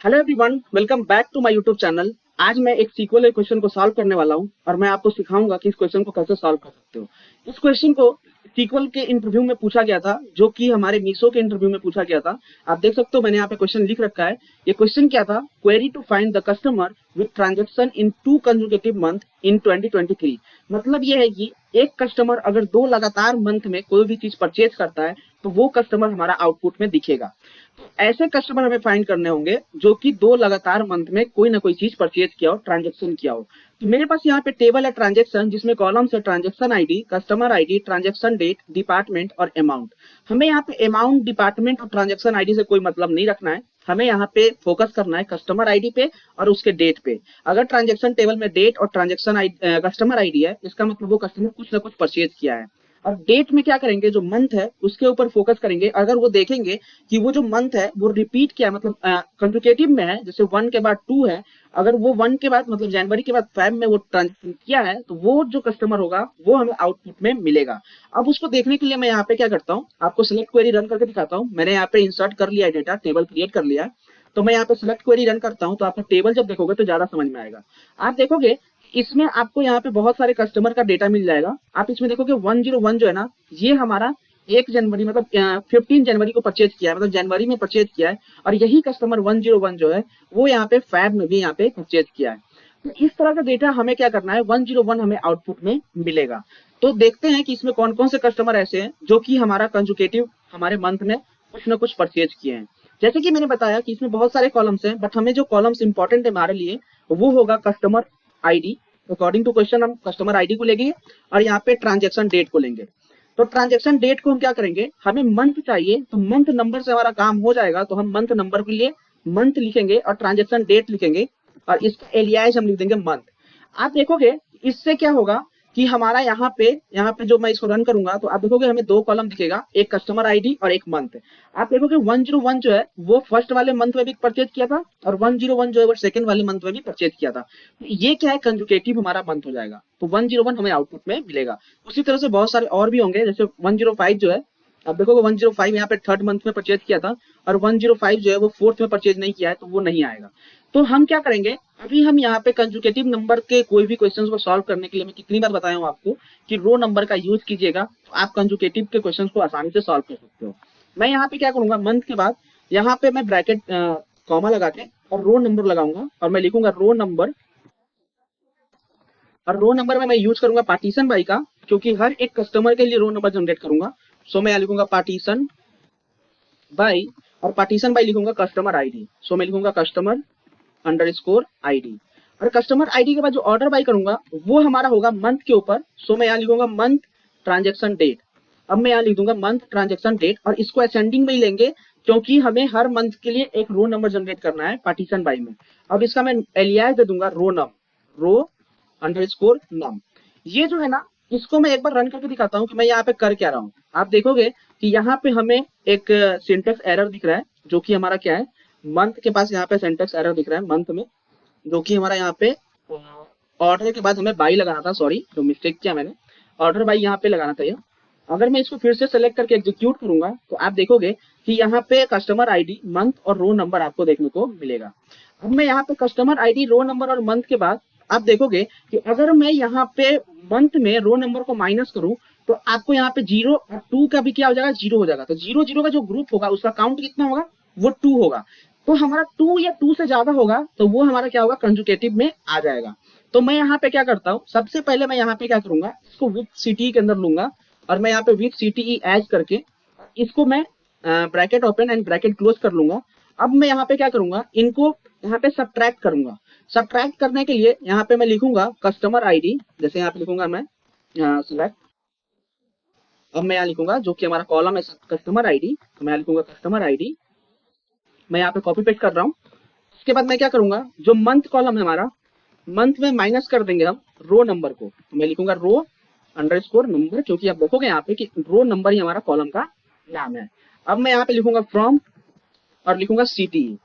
Hello everyone, welcome back to my YouTube channel. आज मैं एक सीक्वल क्वेश्चन को सॉल्व करने वाला हूं और मैं आपको सिखाऊंगा कि इस क्वेश्चन को कैसे सॉल्व कर सकते हो। इस क्वेश्चन को सीक्वल के इंटरव्यू में पूछा गया था, जो कि हमारे मीसो के इंटरव्यू में पूछा गया था। आप देख सकते हो, मैंने यहाँ पे क्वेश्चन लिख रखा है। ये क्वेश्चन क्या था? Query to find the customer with transaction in 2 consecutive month in 2023। मतलब ये है कि एक कस्टमर अगर 2 लगातार मंथ में कोई भी चीज परचेज करता है तो वो कस्टमर हमारा आउटपुट में दिखेगा। ऐसे कस्टमर हमें फाइंड करने होंगे जो कि 2 लगातार मंथ में कोई ना कोई चीज परचेज किया हो, ट्रांजेक्शन किया हो। तो मेरे पास यहाँ पे टेबल है ट्रांजेक्शन, जिसमें कॉलम्स है transaction ID, customer ID, transaction date, department और अमाउंट। हमें यहाँ पे अमाउंट, डिपार्टमेंट और ट्रांजेक्शन आईडी से कोई मतलब नहीं रखना है। हमें यहाँ पे फोकस करना है कस्टमर आईडी पे और उसके डेट पे। अगर ट्रांजेक्शन टेबल में डेट और ट्रांजेक्शन आईडी, कस्टमर आईडी है, इसका मतलब वो कस्टमर कुछ ना कुछ परचेज किया है। और डेट में क्या करेंगे, जो मंथ है उसके ऊपर फोकस करेंगे। अगर वो देखेंगे कि वो जो मंथ है वो रिपीट किया, मतलब कंसेक्यूटिव में है, जैसे 1 के बाद 2 है, अगर वो 1 के बाद मतलब जनवरी के बाद फेब में वो ट्रांजेक्शन किया है, तो वो जो कस्टमर होगा वो हमें आउटपुट में मिलेगा। अब उसको देखने के लिए मैं यहाँ पे क्या करता हूँ, आपको सिलेक्ट क्वेरी रन करके दिखाता हूँ। मैंने यहाँ पे इंसर्ट कर लिया है डेटा, टेबल क्रिएट कर लिया है। तो मैं यहाँ पे सिलेक्ट क्वेरी रन करता हूँ, तो आपको टेबल जब देखोगे तो ज्यादा समझ में आएगा। आप देखोगे इसमें आपको यहाँ पे बहुत सारे कस्टमर का डेटा मिल जाएगा। आप इसमें देखोगे 101 जो है ना, ये हमारा 1 जनवरी मतलब 15 जनवरी को परचेज किया है, मतलब जनवरी में परचेज किया है। और यही कस्टमर 101 जो है वो यहाँ पे फैब में भी यहाँ पे परचेज किया है। तो इस तरह का डेटा हमें क्या करना है, 101 हमें आउटपुट में मिलेगा। तो देखते हैं कि इसमें कौन कौन से कस्टमर ऐसे हैं जो कि हमारा कंजुकेटिव हमारे मंथ में कुछ ना कुछ परचेज किए हैं। जैसे कि मैंने बताया कि इसमें बहुत सारे कॉलम्स हैं, बट हमें जो कॉलम्स इंपॉर्टेंट है हमारे लिए वो होगा customer ID. According to question हम कस्टमर आईडी को लेंगे और यहाँ पे ट्रांजेक्शन डेट को लेंगे। तो ट्रांजेक्शन डेट को हम क्या करेंगे, हमें मंथ चाहिए तो मंथ नंबर से हमारा काम हो जाएगा। तो हम मंथ नंबर के लिए मंथ लिखेंगे और ट्रांजेक्शन डेट लिखेंगे और इसका एलियास हम लिख देंगे मंथ। आप देखोगे इससे क्या होगा कि हमारा यहाँ पे जो मैं इसको रन करूंगा तो आप देखोगे हमें 2 कॉलम दिखेगा, एक कस्टमर आईडी और एक मंथ। आप देखोगे 101 जो है वो फर्स्ट वाले मंथ में भी परचेज किया था और 101 जो है वो सेकंड वाले मंथ में भी परचेज किया था। तो ये क्या है, कंजुकेटिव हमारा मंथ हो जाएगा। तो 101 हमें आउटपुट में मिलेगा। उसी तरह से बहुत सारे और भी होंगे, जैसे 105 जो है, अब देखोगे 105 यहाँ पे थर्ड मंथ में परचेज किया था और 105 जो है वो फोर्थ में परचेज नहीं किया है, तो वो नहीं आएगा। तो हम क्या करेंगे, अभी हम यहाँ पे कंजुकेटिव नंबर के कोई भी क्वेश्चंस को सॉल्व करने के लिए मैं कितनी बार बताया हूँ आपको कि रो नंबर का यूज कीजिएगा, तो आप कंजुकेटिव के क्वेश्चंस को आसानी से सॉल्व कर सकते हो। मैं यहाँ पे क्या करूंगा, मंथ के बाद यहाँ पे मैं ब्रैकेट कॉमा लगा के और रो नंबर लगाऊंगा और मैं लिखूंगा रो नंबर। और रो नंबर में मैं यूज करूंगा पार्टीशन बाई का, क्योंकि हर एक कस्टमर के लिए रो नंबर जनरेट करूंगा। सो मैं यहाँ लिखूंगा पार्टीशन बाई, और पार्टीशन बाई लिखूंगा कस्टमर आईडी। सो मैं लिखूंगा कस्टमर अंडर स्कोर आईडी। और कस्टमर आईडी के बाद जो ऑर्डर बाई करूंगा वो हमारा होगा मंथ के ऊपर। सो मैं यहाँ लिखूंगा मंथ ट्रांजेक्शन डेट। अब मैं यहाँ लिख दूंगा मंथ ट्रांजेक्शन डेट और इसको असेंडिंग में ही लेंगे, क्योंकि हमें हर मंथ के लिए एक रो नंबर जनरेट करना है पार्टीशन बाई में। अब इसका मैं एलियास दे दूंगा रो नम, रो अंडर स्कोर नम। ये जो है ना, इसको मैं एक बार रन करके दिखाता हूँ कि मैं यहाँ पे कर क्या रहा हूँ। आप देखोगे कि यहाँ पे हमें एक सिंटेक्स एरर दिख रहा है, जो कि हमारा क्या है, मंथ के पास यहाँ पे सिंटेक्स एरर दिख रहा है मंथ में, जो कि हमारा यहाँ पे ऑर्डर के बाद हमें बाई लगाना था। सॉरी, जो मिस्टेक किया मैंने, ऑर्डर बाई यहाँ पे लगाना था ये। अगर मैं इसको फिर से सेलेक्ट करके एग्जीक्यूट करूंगा तो आप देखोगे कि यहाँ पे कस्टमर आईडी, मंथ और रो नंबर आपको देखने को मिलेगा। अब मैं यहाँ पे कस्टमर आईडी, रो नंबर और मंथ के बाद आप देखोगे कि अगर मैं यहाँ पे मंथ में रो नंबर को माइनस करूं तो आपको यहाँ पे 0 और 2 का भी क्या हो जाएगा, 0 हो जाएगा। तो 0 0 का जो ग्रुप होगा उसका काउंट कितना होगा, वो 2 होगा। तो हमारा 2 या 2 से ज्यादा होगा तो वो हमारा क्या होगा, कंजुकेटिव में आ जाएगा। तो मैं यहाँ पे क्या करता हूँ, सबसे पहले मैं यहाँ पे क्या करूंगा, इसको विथ सीटी के अंदर लूंगा और मैं यहाँ पे विथ सीटी एज करके इसको मैं bracket open and bracket close कर लूंगा। अब मैं यहाँ पे क्या करूंगा, इनको यहाँ पे सब्ट्रैक्ट करूंगा। सब्ट्रैक्ट करने के लिए यहाँ पे मैं लिखूंगा कस्टमर आईडी, जैसे यहाँ पे लिखूंगा मैं सिलेक्ट। अब मैं यहाँ लिखूंगा जो कि हमारा कॉलम है कस्टमर आईडी, तो मैं यहाँ लिखूंगा कस्टमर आईडी। मैं यहाँ पे कॉपी पेस्ट कर रहा हूँ। उसके बाद मैं क्या करूंगा, जो मंथ कॉलम है हमारा, मंथ में माइनस कर देंगे हम रो नंबर को। तो मैं लिखूंगा रो अंडर स्कोर नंबर, क्योंकि आप देखोगे यहाँ पे कि रो नंबर ही हमारा कॉलम का नाम है। अब मैं यहाँ पे लिखूंगा फ्रॉम और लिखूंगा सिटी।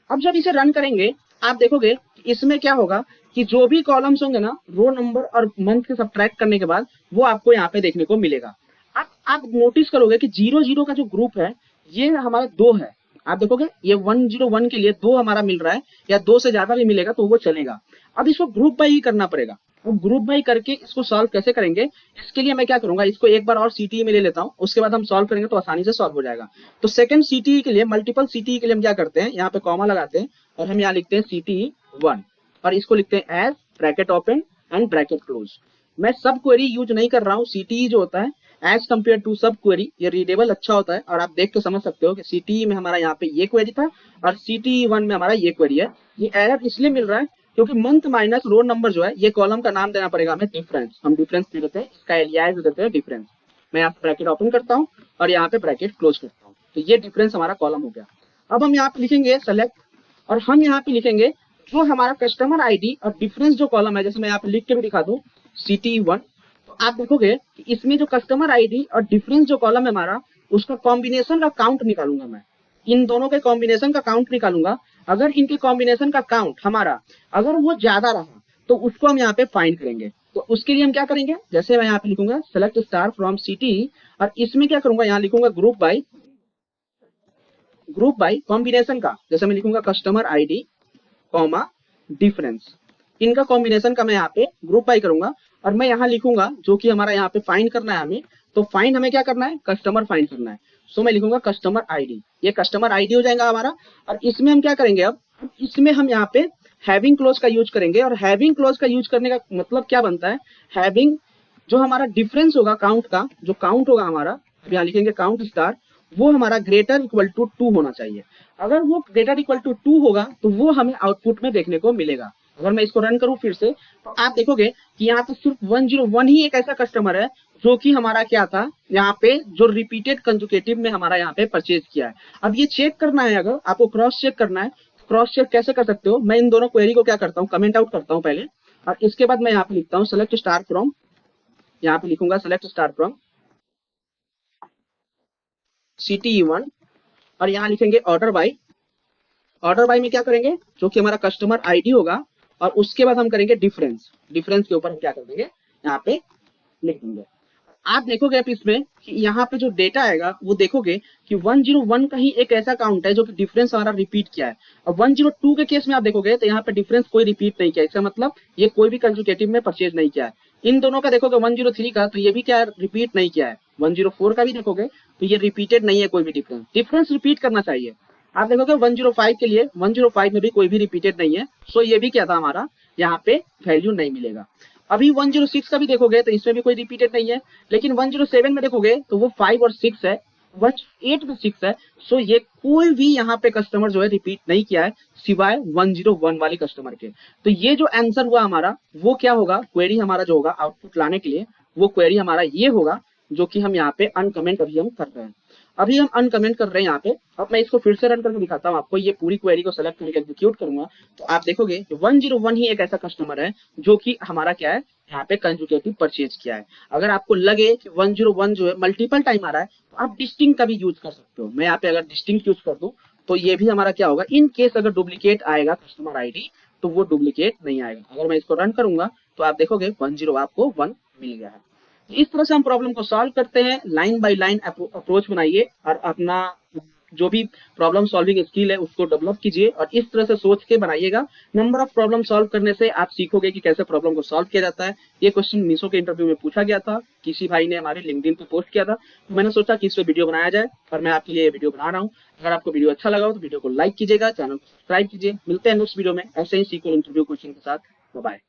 अब जब इसे रन करेंगे आप देखोगे इसमें क्या होगा कि जो भी कॉलम्स होंगे ना, रो नंबर और मंथ के सब्ट्रैक्ट करने के बाद वो आपको यहाँ पे देखने को मिलेगा। आप नोटिस करोगे कि 0 0 का जो ग्रुप है ये हमारा 2 है। आप देखोगे ये 101 के लिए 2 हमारा मिल रहा है या 2 से ज्यादा भी मिलेगा तो वो चलेगा। अब इसको ग्रुप बाई ही करना पड़ेगा। अब ग्रुप बाई करके इसको सॉल्व कैसे करेंगे, इसके लिए मैं क्या करूंगा, इसको एक बार और सीटीई में ले लेता हूं, उसके बाद हम सॉल्व करेंगे तो आसानी से सॉल्व हो जाएगा। तो सेकंड सीटीई के लिए, मल्टीपल सीटीई के लिए हम क्या करते हैं, यहाँ पे कॉमा लगाते हैं और हम यहाँ लिखते हैं सीटीई 1 और इसको लिखते हैं age bracket open and bracket close. मैं सब क्वेरी यूज नहीं कर रहा हूँ। सीटीई जो होता है एज कम्पेयर टू सब क्वेरी, ये रीडेबल अच्छा होता है और आप देख के समझ सकते हो कि सीटीई में हमारा यहाँ पे ये क्वेरी था और सीटीई 1 में हमारा ये क्वेरी है। ये एरर इसलिए मिल रहा है क्योंकि मंथ माइनस रोल नंबर जो है, ये कॉलम का नाम देना पड़ेगा हमें डिफरेंस। हम डिफरेंस दे देते हैं, इसका एलियास दे देते हैं डिफरेंस। मैं यहाँ पे ब्रैकेट ओपन करता हूँ और यहाँ पे ब्रैकेट क्लोज करता हूँ, तो ये डिफरेंस हमारा कॉलम हो गया। अब हम यहाँ पे लिखेंगे सेलेक्ट और हम यहाँ पे लिखेंगे जो हमारा कस्टमर आईडी और डिफरेंस जो कॉलम है, जैसे मैं यहाँ पे लिख के भी दिखा दूं सीटी 1, तो आप देखोगे कि इसमें जो कस्टमर आईडी और डिफरेंस जो कॉलम है हमारा, उसका कॉम्बिनेशन का काउंट निकालूंगा मैं। इन दोनों के कॉम्बिनेशन का काउंट निकालूंगा। अगर इनके कॉम्बिनेशन का काउंट हमारा अगर वो ज्यादा रहा तो उसको हम यहाँ पे फाइंड करेंगे। तो उसके लिए हम क्या करेंगे, जैसे मैं यहाँ पे लिखूंगा सेलेक्ट स्टार फ्रॉम सिटी और इसमें क्या करूंगा, यहाँ लिखूंगा ग्रुप बाय कॉम्बिनेशन का, जैसे मैं लिखूंगा कस्टमर आईडी कॉमा डिफरेंस, इनका कॉम्बिनेशन का मैं यहाँ पे ग्रुप बाय करूंगा और मैं यहाँ लिखूंगा जो कि हमारा यहाँ पे फाइंड करना है हमें। तो फाइंड हमें क्या करना है, कस्टमर फाइंड करना है। सो मैं लिखूंगा कस्टमर आईडी, ये कस्टमर आईडी हो जाएगा हमारा। और इसमें हम क्या करेंगे, अब इसमें हम यहाँ पे हैविंग क्लोज का यूज करेंगे और हैविंग क्लोज का यूज करने का मतलब क्या बनता है, हैविंग जो हमारा डिफरेंस होगा काउंट का, जो काउंट होगा हमारा, अब यहाँ लिखेंगे काउंट स्टार, वो हमारा ग्रेटर इक्वल टू 2 होना चाहिए। अगर वो ग्रेटर इक्वल टू 2 होगा तो वो हमें आउटपुट में देखने को मिलेगा। अगर मैं इसको रन करूं फिर से तो आप देखोगे कि यहाँ पे सिर्फ 101 ही एक ऐसा कस्टमर है जो कि हमारा क्या था, यहाँ पे जो रिपीटेड कंजुकेटिव में हमारा यहाँ पे परचेज किया है। अब ये चेक करना है, अगर आपको क्रॉस चेक करना है, क्रॉस चेक कैसे कर सकते हो, मैं इन दोनों क्वेरी को क्या करता हूँ, कमेंट आउट करता हूँ पहले और इसके बाद मैं यहाँ पे लिखता हूँ सेलेक्ट स्टार फ्रॉम, यहाँ पे लिखूंगा सेलेक्ट स्टार फ्रॉम CTE1 और यहाँ लिखेंगे ऑर्डर बाय। ऑर्डर बाय में क्या करेंगे, जो कि हमारा कस्टमर आईडी होगा और उसके बाद हम करेंगे डिफरेंस, डिफरेंस के ऊपर हम क्या कर देंगे, यहाँ पे लिख देंगे। आप देखोगे अब इसमें कि यहाँ पे जो डेटा आएगा वो देखोगे कि 101 का ही एक ऐसा काउंट है जो कि डिफरेंस हमारा रिपीट किया है। और 102 के केस में आप देखोगे तो यहाँ पे डिफरेंस कोई रिपीट नहीं किया, इसका मतलब ये कोई भी कंजुकेटिव में परचेज नहीं किया है। इन दोनों का देखोगे 103 का तो ये भी क्या रिपीट नहीं किया है, 104 का भी देखोगे तो ये रिपीटेड नहीं है कोई भी डिफरेंस, डिफरेंस रिपीट करना चाहिए। आप देखोगे 105 के लिए 105 में भी कोई भी रिपीटेड नहीं है, सो ये भी क्या था हमारा, यहाँ पे वैल्यू नहीं मिलेगा। अभी 106 का भी देखोगे तो इसमें भी कोई रिपीटेड नहीं है, लेकिन 107 में देखोगे तो वो 5 और 6 है, 108 में 6 है, सो ये कोई भी यहाँ पे कस्टमर जो है रिपीट नहीं किया है सिवाय 101 वाले कस्टमर के। तो ये जो आंसर हुआ हमारा वो क्या होगा, क्वेरी हमारा जो होगा आउटपुट लाने के लिए वो क्वेरी हमारा ये होगा जो कि हम यहाँ पे अनकमेंट अभी हम कर रहे हैं। अभी हम अनकमेंट कर रहे हैं यहाँ पे। अब मैं इसको फिर से रन करके दिखाता हूँ आपको, ये पूरी क्वेरी को सेलेक्ट करके एग्जीक्यूट करूंगा तो आप देखोगे कि 101 ही एक ऐसा कस्टमर है जो कि हमारा क्या है, यहाँ पे कंजुकेटिव परचेज किया है। अगर आपको लगे कि 101 जो है मल्टीपल टाइम आ रहा है तो आप डिस्टिंक्ट का भी यूज कर सकते हो। मैं यहाँ पे अगर डिस्टिंक्ट यूज कर दूं तो ये भी हमारा क्या होगा, इन केस अगर डुप्लीकेट आएगा कस्टमर आईडी तो वो डुप्लीकेट नहीं आएगा। अगर मैं इसको रन करूंगा तो आप देखोगे 10 आपको 1 मिल गया है। इस तरह से हम प्रॉब्लम को सॉल्व करते हैं, लाइन बाय लाइन अप्रोच बनाइए और अपना जो भी प्रॉब्लम सॉल्विंग स्किल है उसको डेवलप कीजिए और इस तरह से सोच के बनाइएगा। नंबर ऑफ प्रॉब्लम सॉल्व करने से आप सीखोगे कि कैसे प्रॉब्लम को सॉल्व किया जाता है। ये क्वेश्चन मीशो के इंटरव्यू में पूछा गया था, किसी भाई ने हमारे लिंक्डइन पे पोस्ट किया था, तो मैंने सोचा कि इस पे वीडियो बनाया जाए और मैं आपके लिए ये वीडियो बना रहा हूँ। अगर आपको वीडियो अच्छा लगा हो तो वीडियो को लाइक कीजिएगा, चैनल को सब्सक्राइब कीजिए। मिलते हैं नेक्स्ट वीडियो में ऐसे ही सीक्वल इंटरव्यू क्वेश्चन के साथ। बाय।